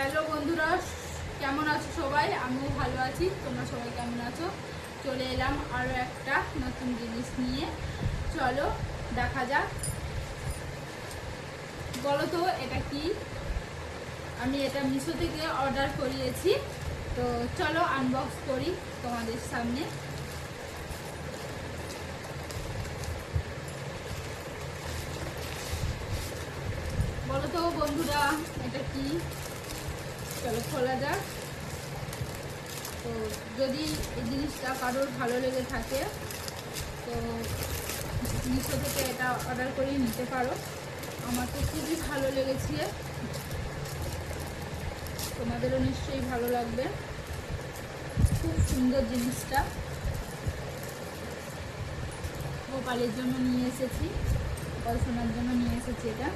Hello বন্ধুরা, কেমন আছো সবাই? আমিও ভালো আছি। তোমরা সবাই কেমন আছো? চলে এলাম আরও একটা নতুন জিনিস নিয়ে। চলো দেখা যাক। বলো তো এটা কি? আমি এটা মিশো থেকে অর্ডার করিয়েছি। তো চলো আনবক্স করি তোমাদের সামনে। বলো তো বন্ধুরা এটা কি? চলো খোলা যাক। তো যদি এই জিনিসটা কারোর ভালো লেগে থাকে তো মিশো থেকে এটা অর্ডার করে নিতে পারো। আমার তো খুবই ভালো লেগেছে, তোমাদেরও নিশ্চয়ই ভালো লাগবে। খুব সুন্দর জিনিসটা। গোপালের জন্য নিয়ে এসেছি, গোপাল সোনার জন্য নিয়ে এসেছি এটা।